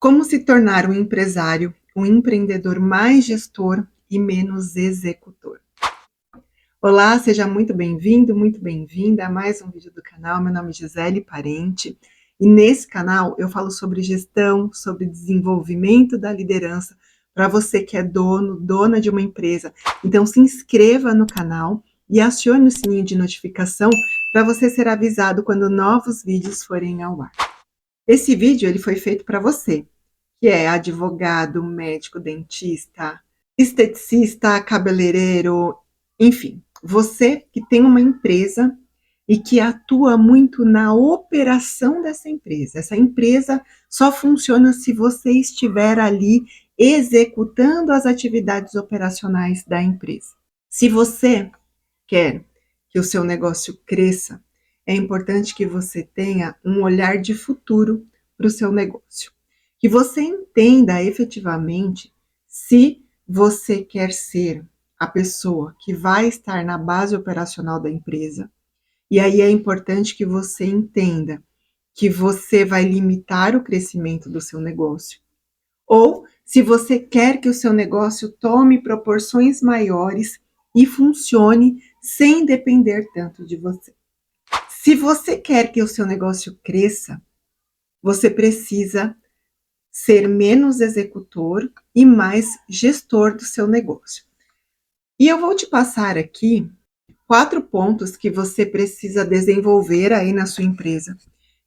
Como se tornar um empresário, um empreendedor mais gestor e menos executor? Olá, seja muito bem-vindo, muito bem-vinda a mais um vídeo do canal. Meu nome é Gisele Parente e nesse canal eu falo sobre gestão, sobre desenvolvimento da liderança para você que é dono, dona de uma empresa. Então se inscreva no canal e acione o sininho de notificação para você ser avisado quando novos vídeos forem ao ar. Esse vídeo ele foi feito para você, que é advogado, médico, dentista, esteticista, cabeleireiro, enfim, você que tem uma empresa e que atua muito na operação dessa empresa. Essa empresa só funciona se você estiver ali executando as atividades operacionais da empresa. Se você quer que o seu negócio cresça, é importante que você tenha um olhar de futuro para o seu negócio. Que você entenda efetivamente se você quer ser a pessoa que vai estar na base operacional da empresa. E aí é importante que você entenda que você vai limitar o crescimento do seu negócio. Ou se você quer que o seu negócio tome proporções maiores e funcione sem depender tanto de você. Se você quer que o seu negócio cresça, você precisa ser menos executor e mais gestor do seu negócio. E eu vou te passar aqui 4 pontos que você precisa desenvolver aí na sua empresa,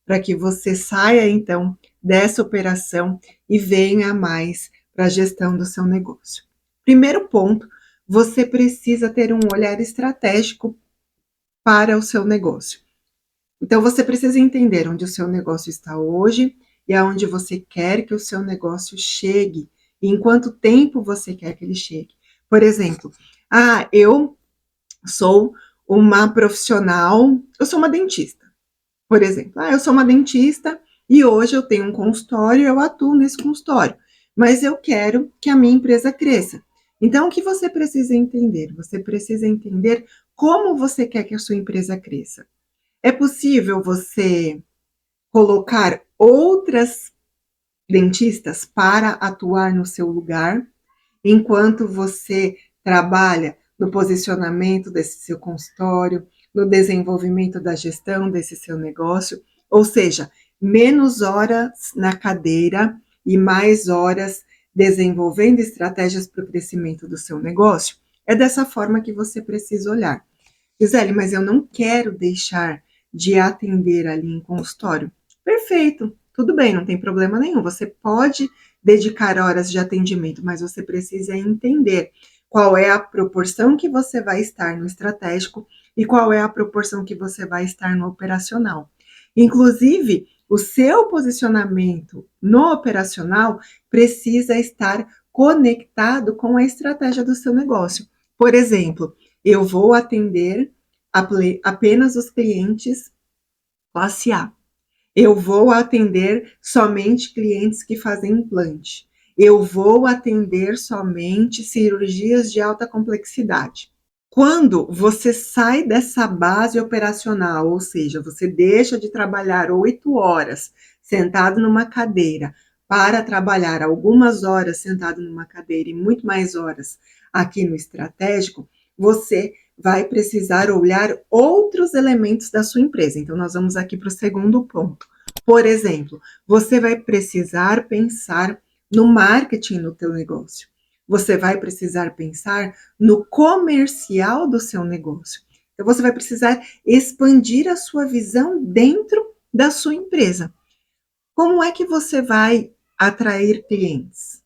para que você saia então dessa operação e venha mais para a gestão do seu negócio. Primeiro ponto, você precisa ter um olhar estratégico para o seu negócio. Então você precisa entender onde o seu negócio está hoje e aonde você quer que o seu negócio chegue e em quanto tempo você quer que ele chegue. Por exemplo, eu sou uma profissional, eu sou uma dentista, por exemplo. Eu sou uma dentista e hoje eu tenho um consultório, eu atuo nesse consultório, mas eu quero que a minha empresa cresça. Então, o que você precisa entender? Você precisa entender como você quer que a sua empresa cresça. É possível você colocar outras dentistas para atuar no seu lugar, enquanto você trabalha no posicionamento desse seu consultório, no desenvolvimento da gestão desse seu negócio, ou seja, menos horas na cadeira e mais horas desenvolvendo estratégias para o crescimento do seu negócio. É dessa forma que você precisa olhar. Gisele, mas eu não quero deixar de atender ali em consultório. Perfeito, tudo bem, não tem problema nenhum. Você pode dedicar horas de atendimento, mas você precisa entender qual é a proporção que você vai estar no estratégico e qual é a proporção que você vai estar no operacional. Inclusive, o seu posicionamento no operacional precisa estar conectado com a estratégia do seu negócio. Por exemplo, eu vou atender apenas os clientes classe A. Eu vou atender somente clientes que fazem implante. Eu vou atender somente cirurgias de alta complexidade. Quando você sai dessa base operacional, ou seja, você deixa de trabalhar 8 horas sentado numa cadeira para trabalhar algumas horas sentado numa cadeira e muito mais horas aqui no estratégico, você vai precisar olhar outros elementos da sua empresa. Então, nós vamos aqui para o segundo ponto. Por exemplo, você vai precisar pensar no marketing no teu negócio. Você vai precisar pensar no comercial do seu negócio. Então, você vai precisar expandir a sua visão dentro da sua empresa. Como é que você vai atrair clientes?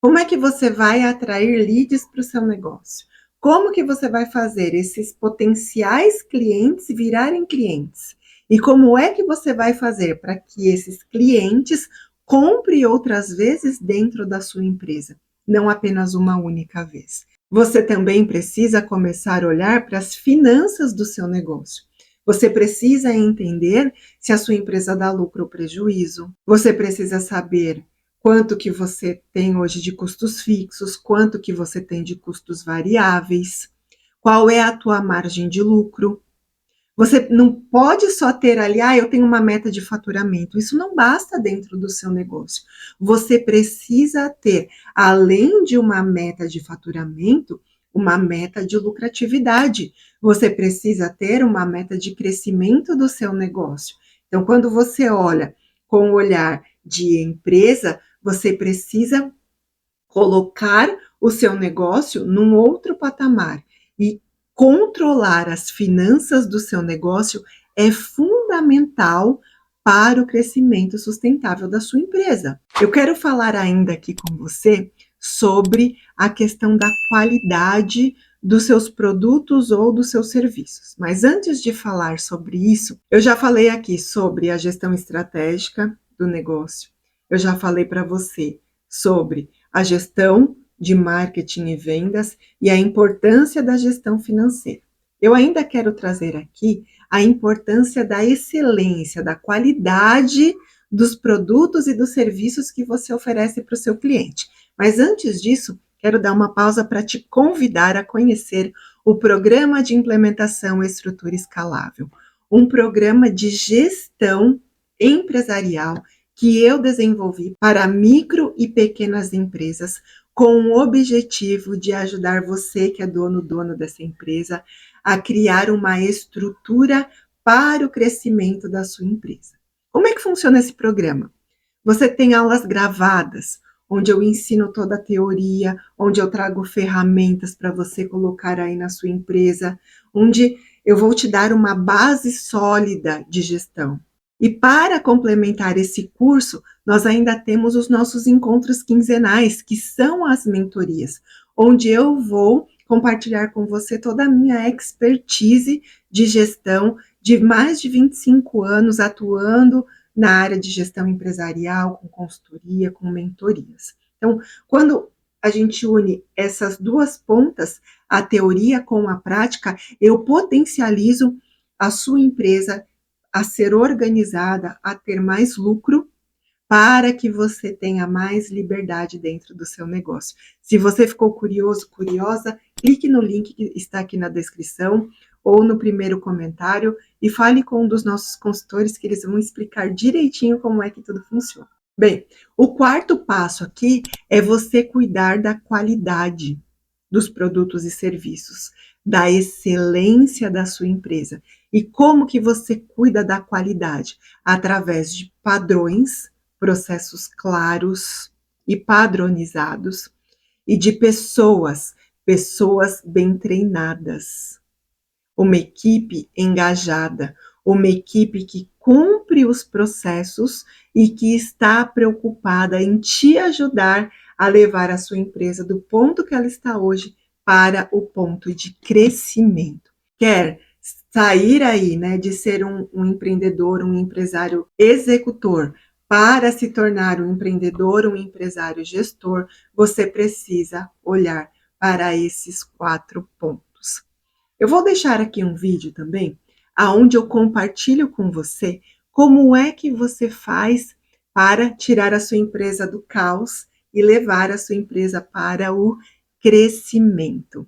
Como é que você vai atrair leads para o seu negócio? Como que você vai fazer esses potenciais clientes virarem clientes? E como é que você vai fazer para que esses clientes comprem outras vezes dentro da sua empresa, não apenas uma única vez? Você também precisa começar a olhar para as finanças do seu negócio. Você precisa entender se a sua empresa dá lucro ou prejuízo. Você precisa saber quanto que você tem hoje de custos fixos, quanto que você tem de custos variáveis, qual é a tua margem de lucro, Você não pode só ter ali, eu tenho uma meta de faturamento. Isso não basta dentro do seu negócio. Você precisa ter, além de uma meta de faturamento, uma meta de lucratividade. Você precisa ter uma meta de crescimento do seu negócio. Então, quando você olha com o olhar de empresa, você precisa colocar o seu negócio num outro patamar. E controlar as finanças do seu negócio é fundamental para o crescimento sustentável da sua empresa. Eu quero falar ainda aqui com você sobre a questão da qualidade dos seus produtos ou dos seus serviços. Mas antes de falar sobre isso, eu já falei aqui sobre a gestão estratégica do negócio. Eu já falei para você sobre a gestão de marketing e vendas e a importância da gestão financeira. Eu ainda quero trazer aqui a importância da excelência, da qualidade dos produtos e dos serviços que você oferece para o seu cliente. Mas antes disso, quero dar uma pausa para te convidar a conhecer o Programa de Implementação Estrutura Escalável, um programa de gestão empresarial que eu desenvolvi para micro e pequenas empresas, com o objetivo de ajudar você, que é dono dessa empresa, a criar uma estrutura para o crescimento da sua empresa. Como é que funciona esse programa? Você tem aulas gravadas, onde eu ensino toda a teoria, onde eu trago ferramentas para você colocar aí na sua empresa, onde eu vou te dar uma base sólida de gestão. E para complementar esse curso, nós ainda temos os nossos encontros quinzenais, que são as mentorias, onde eu vou compartilhar com você toda a minha expertise de gestão de mais de 25 anos atuando na área de gestão empresarial, com consultoria, com mentorias. Então, quando a gente une essas duas pontas, a teoria com a prática, eu potencializo a sua empresa a ser organizada, a ter mais lucro, para que você tenha mais liberdade dentro do seu negócio. Se você ficou curioso, curiosa, clique no link que está aqui na descrição ou no primeiro comentário e fale com um dos nossos consultores que eles vão explicar direitinho como é que tudo funciona. Bem, o quarto passo aqui é você cuidar da qualidade dos produtos e serviços, da excelência da sua empresa. E como que você cuida da qualidade? Através de padrões, processos claros e padronizados, e de pessoas bem treinadas. Uma equipe engajada, uma equipe que cumpre os processos e que está preocupada em te ajudar a levar a sua empresa do ponto que ela está hoje para o ponto de crescimento. Quer sair aí, né, de ser um empreendedor, um empresário executor, para se tornar um empreendedor, um empresário gestor, você precisa olhar para esses 4 pontos. Eu vou deixar aqui um vídeo também, aonde eu compartilho com você como é que você faz para tirar a sua empresa do caos e levar a sua empresa para o crescimento.